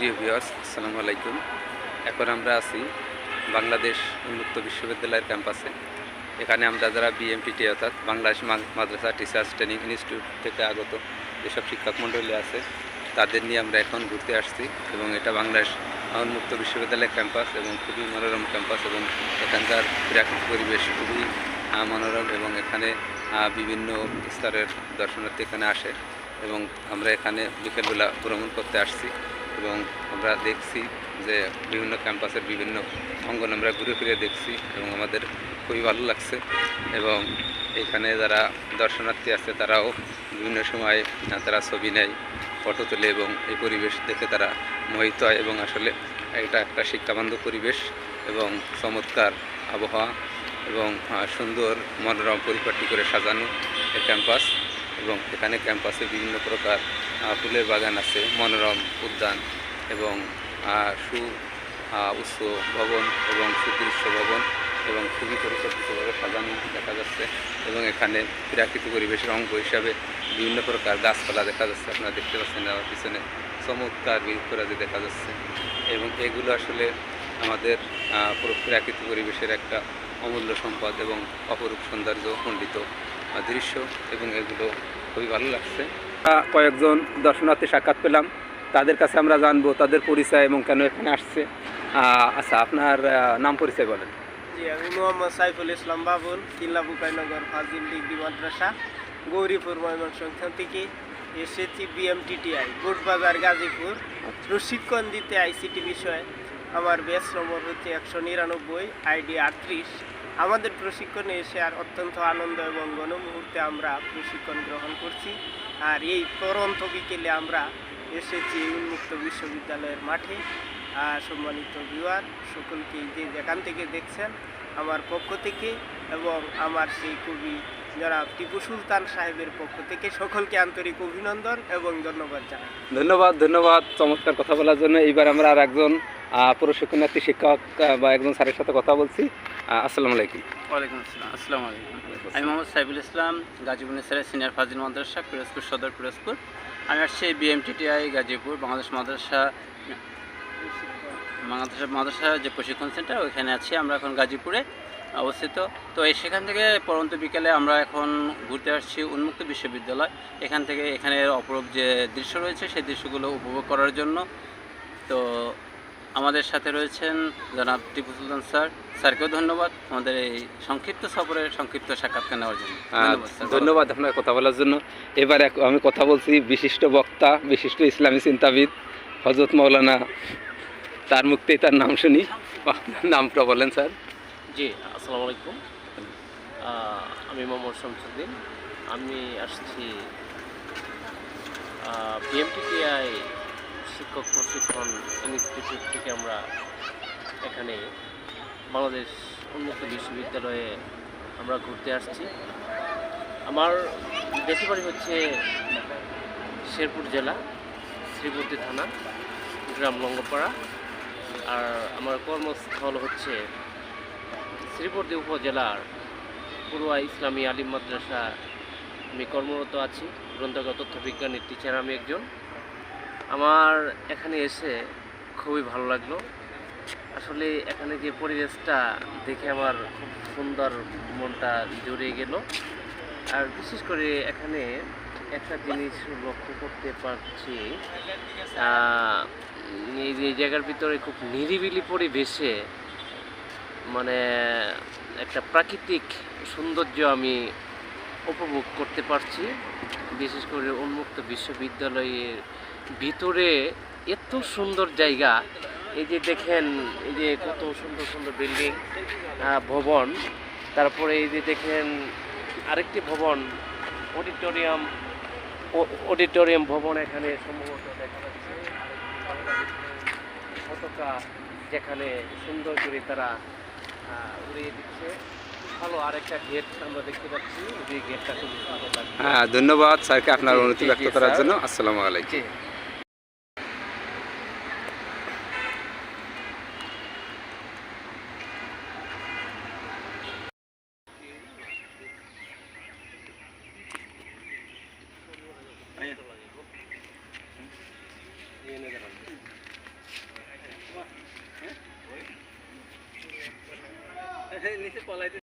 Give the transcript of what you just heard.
প্রিয় ভিউয়ার্স, আসসালামু আলাইকুম। এখন আমরা আছি বাংলাদেশ উন্মুক্ত বিশ্ববিদ্যালয়ের ক্যাম্পাসে। এখানে আমরা যারা বিএমটিটি অর্থাৎ বাংলাদেশ মাদ্রাসা টিচার্স ট্রেনিং ইনস্টিটিউট থেকে আগত যেসব শিক্ষক মণ্ডলী আছে তাদের নিয়ে আমরা এখন ঘুরতে আসছি এবং এটা বাংলাদেশ উন্মুক্ত বিশ্ববিদ্যালয়ের ক্যাম্পাস এবং খুবই মনোরম ক্যাম্পাস এবং এখানকার প্রাকৃতিক পরিবেশ খুবই মনোরম এবং এখানে বিভিন্ন স্তরের দর্শনার্থী এখানে আসে এবং আমরা এখানে বিকেলবেলা ভ্রমণ করতে আসছি এবং আমরা দেখছি যে বিভিন্ন ক্যাম্পাসের বিভিন্ন অঙ্গন আমরা ঘুরে ফিরে দেখছি এবং আমাদের খুবই ভালো লাগছে এবং এখানে যারা দর্শনার্থী আছে তারাও বিভিন্ন সময় তারা ছবি নেয়, ফটো তোলে এবং এই পরিবেশ দেখে তারা মোহিত হয় এবং আসলে এটা একটা শিক্ষাবান্ধব পরিবেশ এবং চমৎকার আবহাওয়া এবং সুন্দর মনোরম পরিপাটি করে সাজানো এই ক্যাম্পাস এবং এখানে ক্যাম্পাসে বিভিন্ন প্রকার ফুলের বাগান আছে, মনোরম উদ্যান এবং উচ্চ ভবন এবং সুদৃশ্য ভবন এবং খুবই পরিকল্পিতভাবে সাজানো দেখা যাচ্ছে এবং এখানে প্রাকৃতিক পরিবেশের অঙ্গ হিসাবে বিভিন্ন প্রকার গাছপালা দেখা যাচ্ছে। আপনারা দেখতে পাচ্ছেন আমার পিছনে চমৎকার বৃক্ষরাজি দেখা যাচ্ছে এবং এগুলো আসলে আমাদের প্রাকৃতিক পরিবেশের একটা অমূল্য সম্পদ এবং অপরূপ সৌন্দর্য মণ্ডিত দৃশ্য এবং এগুলো খুবই ভালো লাগছে। কয়েকজন দর্শনার্থী সাক্ষাৎ পেলাম, তাদের কাছে আমরা জানবো তাদের পরিচয় এবং কেন এখানে আসছে। আচ্ছা, আপনার নাম পরিচয় বলেন। জি, আমি মোহাম্মদ সাইফুল ইসলাম বাবুল, কিল্লা বুকাইনগর ফাজিল ডিগ্রি মাদ্রাসা গৌরীপুর ময়মনসিংহ থেকে এসেছি বিএমটিটিআই বোটবাজার গাজীপুর প্রশিক্ষণ দিতে আইসিটি বিষয়ে। আমার ব্যাচ নম্বর হচ্ছে 199, আইডি 38। আমাদের প্রশিক্ষণে এসে আর অত্যন্ত আনন্দ এবং গণমুহূর্তে আমরা প্রশিক্ষণ গ্রহণ করছি। আর এই পরন্ত বিকেলে আমরা এসেছি উন্মুক্ত বিশ্ববিদ্যালয়ের মাঠে। সম্মানিত ভিউয়ার সকলকে যে যেখান থেকে দেখছেন আমার পক্ষ থেকে এবং আমার সেই কবি জনাব টিপু সুলতান সাহেবের পক্ষ থেকে সকলকে আন্তরিক অভিনন্দন এবং ধন্যবাদ জানাই। ধন্যবাদ চমৎকার কথা বলার জন্য। এইবার আমরা আর একজন প্রশিক্ষণার্থী শিক্ষক বা একজন স্যারের সাথে কথা বলছি। আসসালামু আলাইকুম। ওয়ালাইকুম আসসালাম। আসসালামু আলাইকুম। আমি মোহাম্মদ সাইফুল ইসলাম, গাজীপুর নেসারা সিনিয়র ফাজিল মাদ্রাসা পিরোজপুর সদর পিরোজপুর। আমি আসছি বিএমটিটিআই গাজীপুর বাংলাদেশ মাদ্রাসা যে প্রশিক্ষণ সেন্টার, ওইখানে আছি। আমরা এখন গাজীপুরে অবস্থিত। তো সেখান থেকে পরন্ত বিকেলে আমরা এখন ঘুরতে আসছি উন্মুক্ত বিশ্ববিদ্যালয়। এখানের অপরূপ যে দৃশ্য রয়েছে সেই দৃশ্যগুলো উপভোগ করার জন্য। তো আমাদের সাথে রয়েছেন জনাব টিপু সুলতান স্যারকেও ধন্যবাদ আমাদের এই সংক্ষিপ্ত সফরের সংক্ষিপ্ত সাক্ষাৎকার নেওয়ার জন্য। ধন্যবাদ আপনার কথা বলার জন্য। এবার আমি কথা বলছি বিশিষ্ট বক্তা, বিশিষ্ট ইসলামী চিন্তাবিদ হযরত মাওলানা, তার মুক্তি তার নাম শুনি। নামটা বলেন স্যার। জি, আসসালামু আলাইকুম। আমি মোহাম্মদ শামসুদ্দিন। আমি আসছি বিএমটিটিআই শিক্ষক প্রশিক্ষণ ইনস্টিটিউট থেকে। আমরা এখানে বাংলাদেশ উন্মুক্ত বিশ্ববিদ্যালয়ে আমরা ঘুরতে আসছি। আমার দেশের বাড়ি হচ্ছে শেরপুর জেলা, শ্রীবর্দী থানা, গ্রাম লঙ্গপাড়া। আর আমার কর্মস্থল হচ্ছে শ্রীবর্দী উপজেলার পড়ুয়া ইসলামী আলিম মাদ্রাসা। আমি কর্মরত আছি, গ্রন্থাগার তথ্যবিজ্ঞানের টিচার আমি একজন। আমার এখানে এসে খুবই ভালো লাগলো। আসলে এখানে যে পরিবেশটা দেখে আমার খুব সুন্দর, মনটা জুড়িয়ে গেল। আর বিশেষ করে এখানে একটা জিনিস লক্ষ্য করতে পারছি, এই যে জায়গার ভিতরে খুব নিরিবিলি পরিবেশে মানে একটা প্রাকৃতিক সৌন্দর্য আমি উপভোগ করতে পারছি। বিশেষ করে উন্মুক্ত বিশ্ববিদ্যালয়ের ভিতরে এত সুন্দর জায়গা। এই যে দেখেন, এই যে কত সুন্দর সুন্দর বিল্ডিং, ভবন। তারপরে এই যে দেখেন আরেকটি ভবন, অডিটোরিয়াম ভবন এখানে সম্ভবত দেখা যাচ্ছে। পতাকা যেখানে সুন্দর করে তারা উড়িয়ে দিচ্ছে। ভালো আরেকটা গেট আমরা দেখতে পাচ্ছি, যে গেটটা খুব সুন্দর লাগছে। ধন্যবাদ স্যারকে আপনার অনুমতি ব্যক্ত করার জন্য। আসসালামু আলাইকুম। নিচে পলাইতে